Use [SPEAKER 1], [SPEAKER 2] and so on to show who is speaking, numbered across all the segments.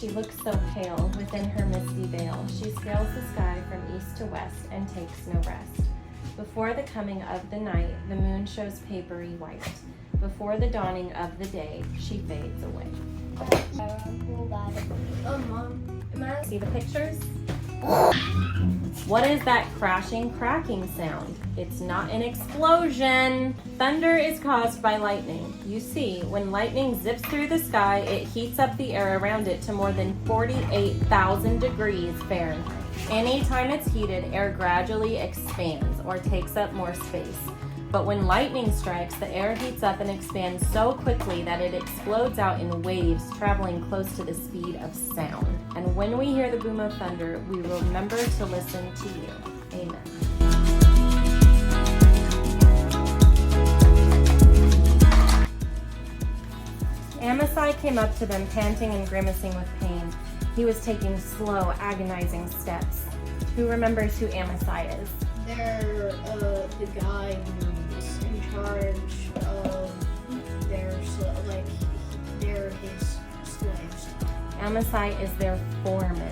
[SPEAKER 1] She looks so pale within her misty veil. She scales the sky from east to west and takes no rest. Before the coming of the night, the moon shows papery white. Before the dawning of the day, she fades away.
[SPEAKER 2] Oh, Mom.
[SPEAKER 1] See the pictures? What is that crashing, cracking sound? It's not an explosion. Thunder is caused by lightning. You see, when lightning zips through the sky, it heats up the air around it to more than 48,000 degrees Fahrenheit. Anytime it's heated, air gradually expands or takes up more space. But when lightning strikes, the air heats up and expands so quickly that it explodes out in waves traveling close to the speed of sound. And when we hear the boom of thunder, we remember to listen to you. Amen. Amasai came up to them, panting and grimacing with pain. He was taking slow, agonizing steps. Who remembers who Amasai is?
[SPEAKER 2] They're the guy who's in charge of they're his slaves.
[SPEAKER 1] Amasai is their foreman.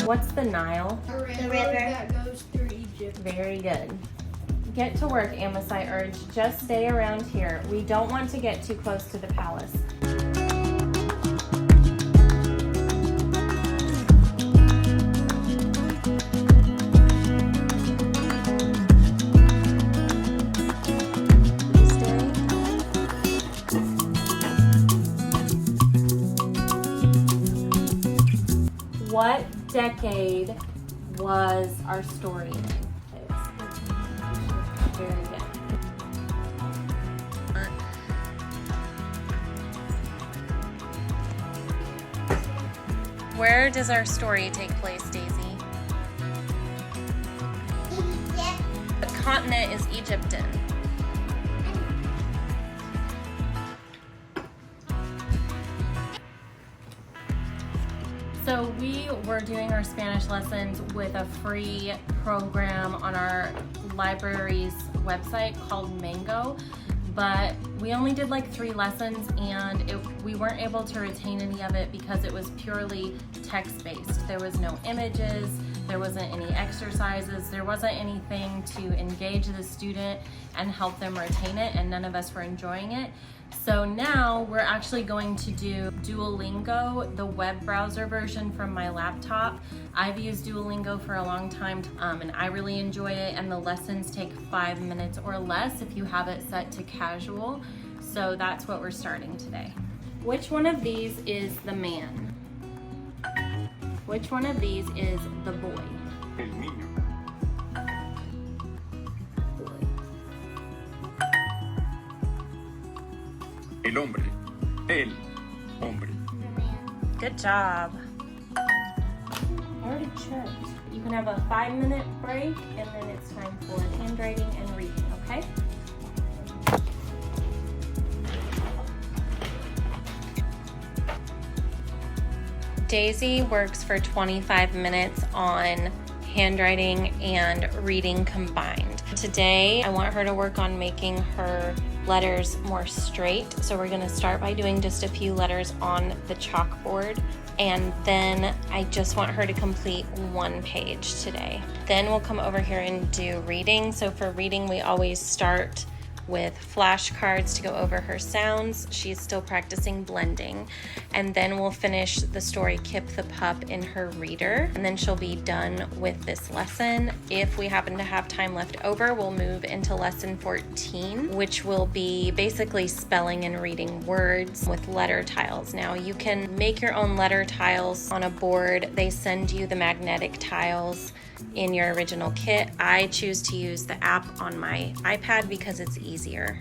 [SPEAKER 1] What's the Nile?
[SPEAKER 2] The river that goes through Egypt.
[SPEAKER 1] Very good. Get to work, Amasai urged. Just stay around here. We don't want to get too close to the palace. What decade was our story in? Very good. Where does our story take place, Daisy?
[SPEAKER 3] Egypt.
[SPEAKER 1] The continent is Egyptian. So we were doing our Spanish lessons with a free program on our library's website called Mango, but we only did like 3 lessons and we weren't able to retain any of it because it was purely text-based. There was no images, there wasn't any exercises, there wasn't anything to engage the student and help them retain it, and none of us were enjoying it. So now we're actually going to do Duolingo, the web browser version from my laptop. I've used Duolingo for a long time and I really enjoy it, and the lessons take 5 minutes or less if you have it set to casual. So that's what we're starting today. Which one of these is the man? Which one of these is the boy?
[SPEAKER 4] El niño. El hombre. El hombre.
[SPEAKER 1] Good job. I already checked. You can have a 5-minute break and then it's time for handwriting and reading, okay? Daisy works for 25 minutes on handwriting and reading combined. Today, I want her to work on making her letters more straight. So we're gonna start by doing just a few letters on the chalkboard, and then I just want her to complete 1 page today. Then we'll come over here and do reading. So for reading, we always start with flashcards to go over her sounds. She's still practicing blending. And then we'll finish the story Kip the Pup in her reader. And then she'll be done with this lesson. If we happen to have time left over, we'll move into lesson 14, which will be basically spelling and reading words with letter tiles. Now you can make your own letter tiles on a board. They send you the magnetic tiles in your original kit. I choose to use the app on my iPad because it's easier.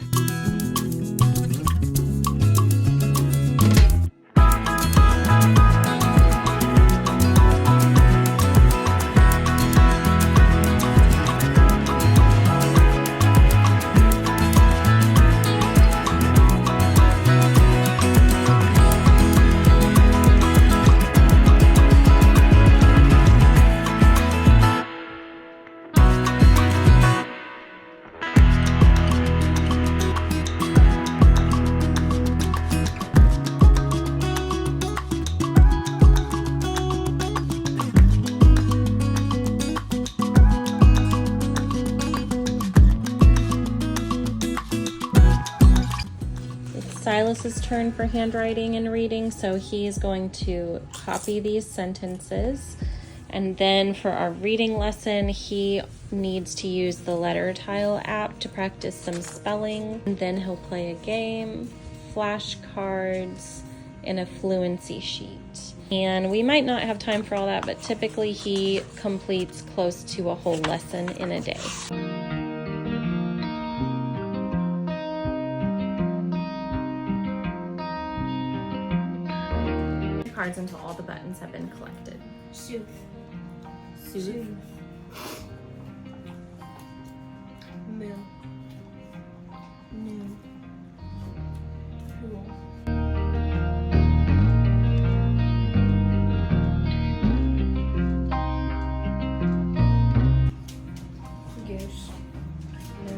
[SPEAKER 1] Silas's turn for handwriting and reading, so he is going to copy these sentences. And then for our reading lesson, he needs to use the letter tile app to practice some spelling. And then he'll play a game, flashcards, and a fluency sheet. And we might not have time for all that, but typically he completes close to a whole lesson in a day. Cards until all the buttons have been collected.
[SPEAKER 2] Sooth.
[SPEAKER 1] Soothe.
[SPEAKER 2] Moo. New. Cool. Goose. No.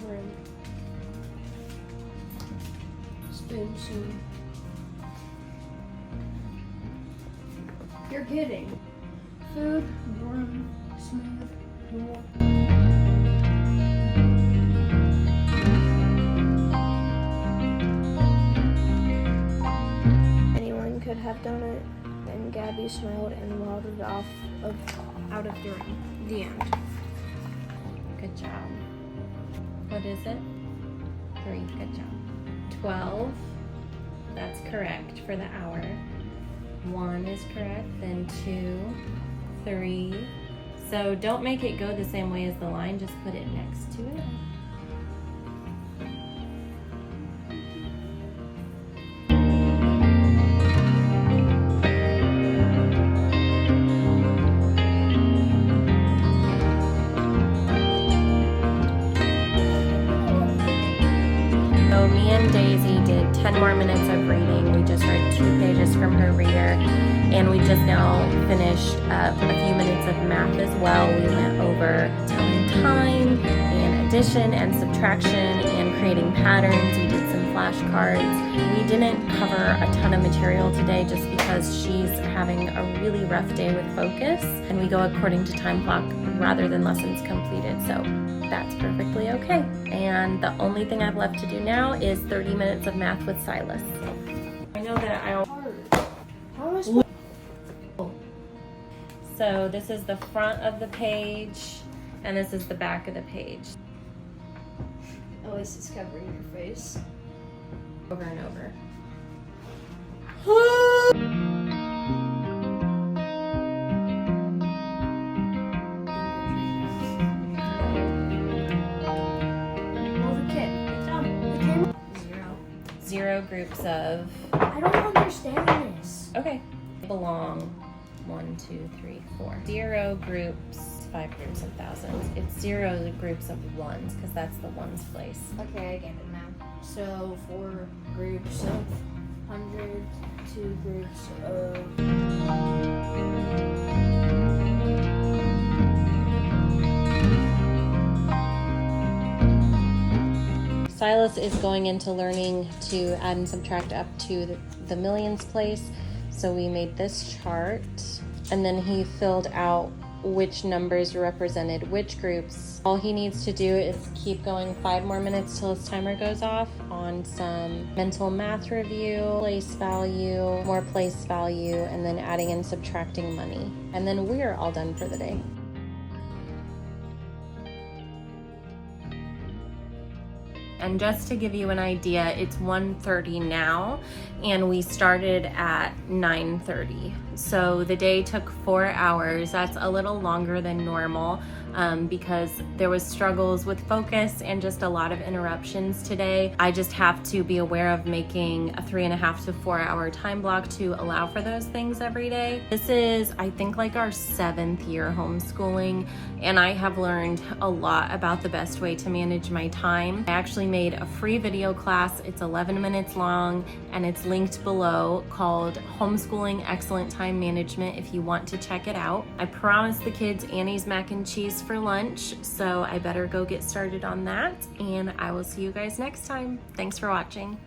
[SPEAKER 2] Room. Spoon soon. You're kidding. Food, broom, smooth, cool. Anyone could have done it. Then Gabby smiled and waddled off out of the room. The end.
[SPEAKER 1] Good job. What is it? 3. Good job. 12. That's correct for the hour. 1 is correct, then 2, 3. So don't make it go the same way as the line, just put it next to it. So me and Daisy did 10 more minutes of reading. We just read 2 pages from her reader, and we just now finished up a few minutes of math as well. We went over telling time and addition and subtraction and creating patterns. We did some flashcards. We didn't cover a ton of material today just because she's having a really rough day with focus, and we go according to time clock rather than lessons completed. So that's perfectly okay. And the only thing I've left to do now is 30 minutes of math with Silas. I know that
[SPEAKER 2] How am I supposed
[SPEAKER 1] So this is the front of the page, and this is the back of the page.
[SPEAKER 2] At least it's covering your face.
[SPEAKER 1] Over and over.
[SPEAKER 2] Well, the kid. Good job. The kid. 0.
[SPEAKER 1] 0 groups of,
[SPEAKER 2] I don't understand this.
[SPEAKER 1] okay, belong 1, 2, 3, 4. 0 groups, 5 groups of thousands. It's 0 groups of ones because that's the ones place.
[SPEAKER 2] Okay, I get it now. So 4 groups of 100, 2 groups of...
[SPEAKER 1] Silas is going into learning to add and subtract up to the millions place. So we made this chart, and then he filled out which numbers represented which groups. All he needs to do is keep going 5 more minutes till his timer goes off on some mental math review, place value, more place value, and then adding and subtracting money. And then we're all done for the day. And just to give you an idea, it's 1:30 now, and we started at 9:30. So the day took 4 hours. That's a little longer than normal because there was struggles with focus and just a lot of interruptions today. I just have to be aware of making a 3.5 to 4 hour time block to allow for those things every day. This is, I think, like our 7th year homeschooling, and I have learned a lot about the best way to manage my time. I actually made a free video class. It's 11 minutes long, and it's linked below, called Homeschooling Excellent Time Management if you want to check it out. I promised the kids Annie's mac and cheese for lunch, so I better go get started on that, and I will see you guys next time. Thanks for watching.